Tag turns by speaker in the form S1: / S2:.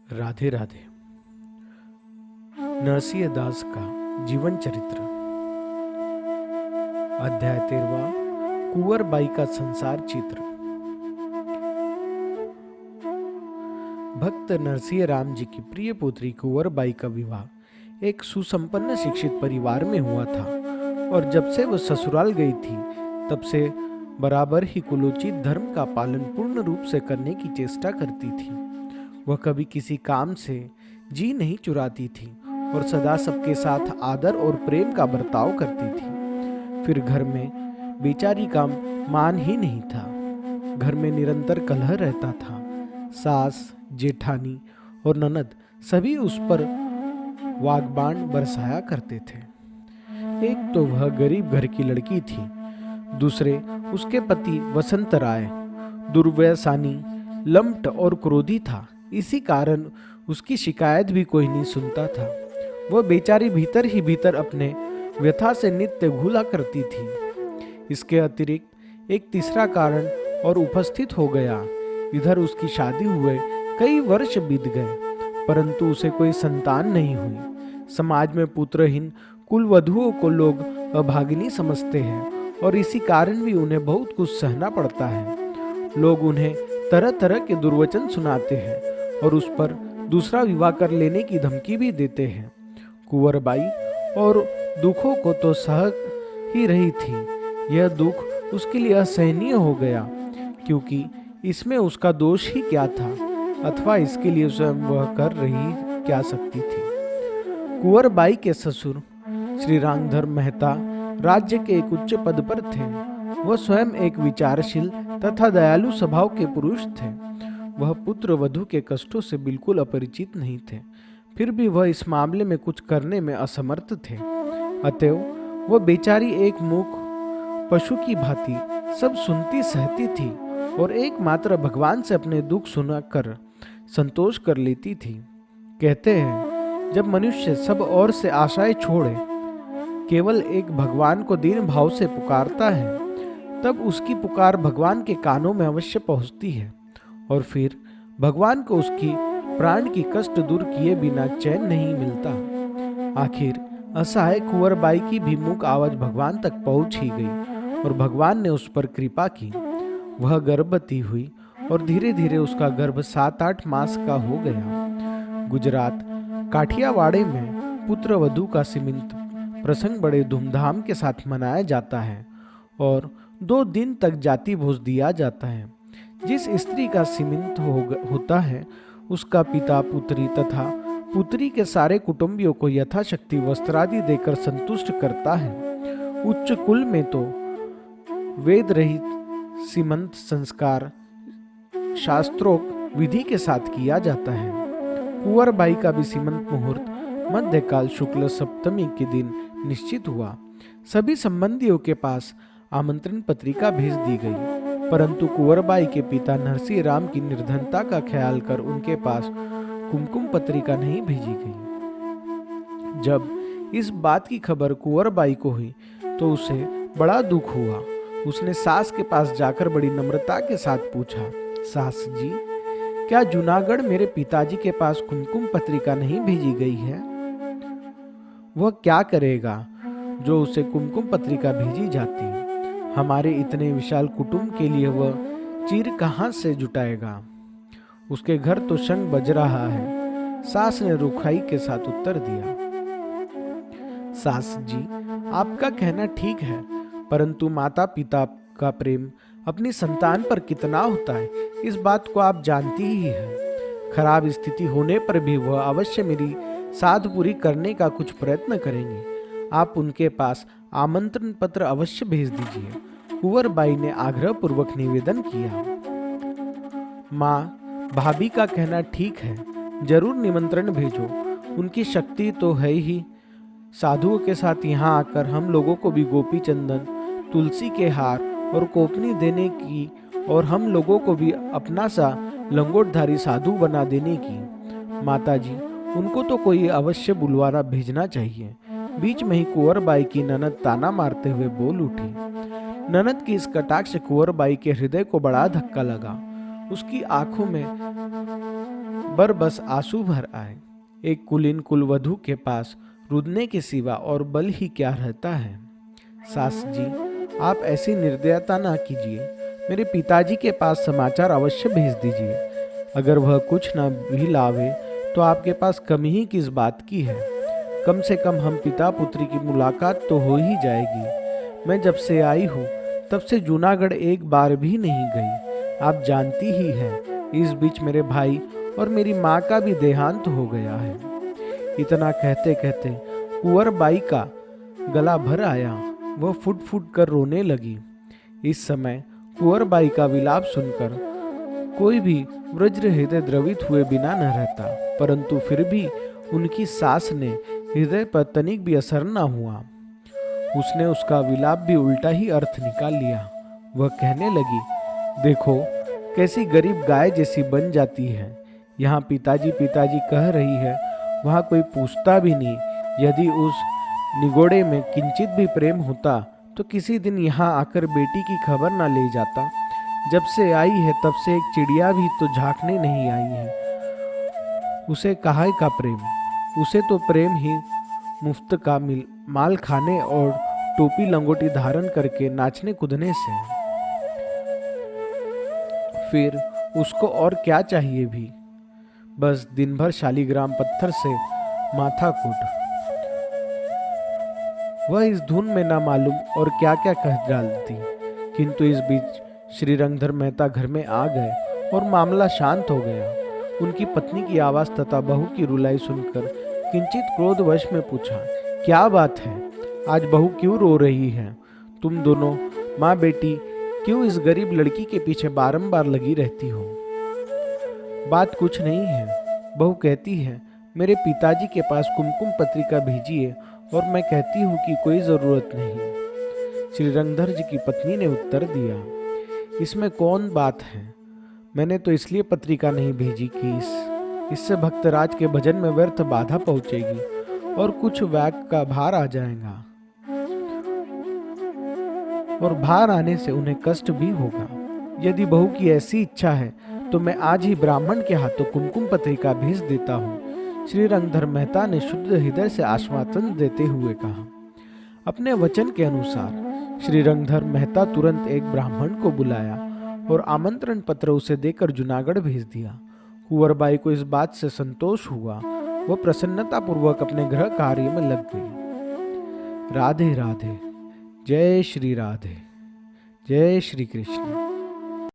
S1: राधे राधे। नरसिंह दास का जीवन चरित्र, अध्याय 13, कुंवर बाई का संसार चित्र। भक्त नरसिंह राम जी की प्रिय पुत्री कुंवर बाई का विवाह एक सुसंपन्न शिक्षित परिवार में हुआ था और जब से वह ससुराल गई थी तब से बराबर ही कुलोचित धर्म का पालन पूर्ण रूप से करने की चेष्टा करती थी। वह कभी किसी काम से जी नहीं चुराती थी और सदा सबके साथ आदर और प्रेम का बर्ताव करती थी। फिर घर में बेचारी का मान ही नहीं था। घर में निरंतर कलह रहता था। सास, जेठानी और ननद सभी उस पर वाग्बाण बरसाया करते थे। एक तो वह गरीब घर की लड़की थी, दूसरे उसके पति वसंत राय दुर्व्यसनी, लंपट और क्रोधी था। इसी कारण उसकी शिकायत भी कोई नहीं सुनता था। वह बेचारी भीतर ही भीतर अपने व्यथा से नित्य घुला करती थी। इसके अतिरिक्त एक तीसरा कारण और उपस्थित हो गया। इधर उसकी शादी हुए कई वर्ष बीत गए परंतु उसे कोई संतान नहीं हुई। समाज में पुत्रहीन कुल वधुओं को लोग अभागिनी समझते हैं और इसी कारण भी उन्हें बहुत कुछ सहना पड़ता है। लोग उन्हें तरह तरह के दुर्वचन सुनाते हैं और उस पर दूसरा विवाह कर लेने की धमकी भी देते हैं। कुंवर बाई और दुखों को तो सह ही रही थी। यह दुख उसके लिए असहनीय हो गया क्योंकि इसमें उसका दोष ही क्या था अथवा इसके लिए स्वयं वह कर रही क्या सकती थी। कुंवर बाई के ससुर श्री रामधर मेहता राज्य के एक उच्च पद पर थे। वह स्वयं एक विचारशील तथा दयालु स्वभाव के पुरुष थे। वह पुत्र वधू के कष्टों से बिल्कुल अपरिचित नहीं थे, फिर भी वह इस मामले में कुछ करने में असमर्थ थे। अतएव वह बेचारी एक मूक पशु की भांति सब सुनती सहती थी और एकमात्र भगवान से अपने दुख सुनाकर संतोष कर लेती थी। कहते हैं, जब मनुष्य सब ओर से आशाएं छोड़े केवल एक भगवान को दीन भाव से पुकारता है तब उसकी पुकार भगवान के कानों में अवश्य पहुंचती है और फिर भगवान को उसकी प्राण की कष्ट दूर किए बिना चैन नहीं मिलता। आखिर असहाय कुंवर बाई की भी मूक आवाज भगवान तक पहुंच ही गई और भगवान ने उस पर कृपा की। वह गर्भवती हुई और धीरे धीरे उसका गर्भ 7-8 मास का हो गया। गुजरात काठियावाड़ में पुत्र वधू का सीमंत प्रसंग बड़े धूमधाम के साथ मनाया जाता है और 2 दिन तक जाति भोज दिया जाता है। जिस स्त्री का सीमंत होता है उसका पिता पुत्री तथा पुत्री के सारे कुटुंबियों को यथाशक्ति वस्त्रादि देकर संतुष्ट करता है। उच्च कुल में तो वेद रहित सीमंत संस्कार शास्त्रोक्त विधि के साथ किया जाता है। कुंवर बाई का भी सीमंत मुहूर्त मध्यकाल शुक्ल सप्तमी के दिन निश्चित हुआ। सभी संबंधियों के पास आमंत्रण पत्रिका भेज दी गई परंतु कुंवर बाई के पिता नरसिंह राम की निर्धनता का ख्याल कर उनके पास कुमकुम पत्रिका नहीं भेजी गई। जब इस बात की खबर कुंवर बाई को हुई तो उसे बड़ा दुख हुआ। उसने सास के पास जाकर बड़ी नम्रता के साथ पूछा, सास जी, क्या जूनागढ़ मेरे पिताजी के पास कुमकुम पत्रिका नहीं भेजी गई है? वह क्या करेगा जो उसे कुमकुम पत्रिका भेजी जाती? हमारे इतने विशाल कुटुंब के लिए वह चीर कहां से जुटाएगा? उसके घर तो शंख बज रहा है। सास ने रुखाई के साथ उत्तर दिया, सास जी, आपका कहना ठीक है परंतु माता पिता का प्रेम अपनी संतान पर कितना होता है इस बात को आप जानती ही हैं। खराब स्थिति होने पर भी वह अवश्य मेरी साध पूरी करने का कुछ प्रयत्न करेंगे। आप उनके पास आमंत्रण पत्र अवश्य भेज दीजिए। कुंवर बाई ने आग्रह पूर्वक निवेदन किया। माँ, भाभी का कहना ठीक है, जरूर निमंत्रण भेजो। उनकी शक्ति तो है ही। साधुओं के साथ यहाँ आकर हम लोगों को भी गोपी चंदन, तुलसी के हार और कोपनी देने की और हम लोगों को भी अपना सा लंगोटधारी साधु बना देने की। माताजी, उनको तो कोई अवश्य बुलवाना भेजना चाहिए। बीच में ही कुंवर बाई की ननद ताना मारते हुए बोल उठी। ननद की इस कटाक्ष से कुंवर बाई के हृदय को बड़ा धक्का लगा। उसकी आंखों में बरबस आंसू भर आए। एक कुलीन कुलवधू के पास रुदने के सिवा और बल ही क्या रहता है। सास जी, आप ऐसी निर्दयता ना कीजिए। मेरे पिताजी के पास समाचार अवश्य भेज दीजिए। अगर वह कुछ ना भी लावे तो आपके पास कमी ही किस बात की है। कम से कम हम पिता पुत्री की मुलाकात तो हो ही जाएगी। मैं जब से आई हूँ तब से जूनागढ़ एक बार भी नहीं गई। आप जानती ही हैं, इस बीच मेरे भाई और मेरी माँ का भी देहांत हो गया है। इतना कहते कहते कुंवर बाई का गला भर आया। वह फुट फुट कर रोने लगी। इस समय कुंवर बाई का विलाप सुनकर कोई भी वज्र हृदय द्रवित हुए बिना न रहता, परंतु फिर भी उनकी सास ने हृदय पर तनिक भी असर न हुआ। उसने उसका विलाप भी उल्टा ही अर्थ निकाल लिया। वह कहने लगी, देखो कैसी गरीब गाय जैसी बन जाती है। यहाँ पिताजी पिताजी कह रही है, वहाँ कोई पूछता भी नहीं। यदि उस निगोड़े में किंचित भी प्रेम होता तो किसी दिन यहाँ आकर बेटी की खबर न ले जाता। जब से आई है तब से एक चिड़िया भी तो झांकने नहीं आई है। उसे काहे का प्रेम? उसे तो प्रेम ही मुफ्त का माल खाने और टोपी लंगोटी धारण करके नाचने कूदने से। फिर उसको और क्या चाहिए भी? बस दिन भर शालीग्राम पत्थर से माथा कूट। वह इस धुन में ना मालूम और क्या क्या कह डालती। किंतु इस बीच श्री रंगधर मेहता घर में आ गए और मामला शांत हो गया। उनकी पत्नी की आवाज तथा बहू की रुलाई सुनकर किंचित क्रोधवश में पूछा, क्या बात है? आज बहू क्यों रो रही है? तुम दोनों माँ बेटी क्यों इस गरीब लड़की के पीछे बारंबार लगी रहती हो? बात कुछ नहीं है। बहू कहती है, मेरे पिताजी के पास कुमकुम पत्रिका भेजिए, और मैं कहती हूँ कि कोई जरूरत नहीं। श्री रंगधर जी की पत्नी ने उत्तर दिया, इसमें कौन बात है? मैंने तो इसलिए पत्रिका नहीं भेजी कि इससे भक्तराज के भजन में व्यर्थ बाधा पहुंचेगी और कुछ व्याग का भार आ जाएगा, और भार आने से उन्हें कष्ट भी होगा। यदि बहू की ऐसी इच्छा है तो मैं आज ही ब्राह्मण के हाथों कुमकुम पत्रिका भेज देता हूँ। श्री रंगधर मेहता ने शुद्ध हृदय से आश्वासन देते हुए कहा। अपने वचन के अनुसार श्री रंगधर मेहता तुरंत एक ब्राह्मण को बुलाया और आमंत्रण पत्र उसे देकर जूनागढ़ भेज दिया। कुंवर बाई को इस बात से संतोष हुआ। वह प्रसन्नता पूर्वक अपने गृह कार्य में लग गई। राधे राधे। जय श्री राधे। जय श्री कृष्ण।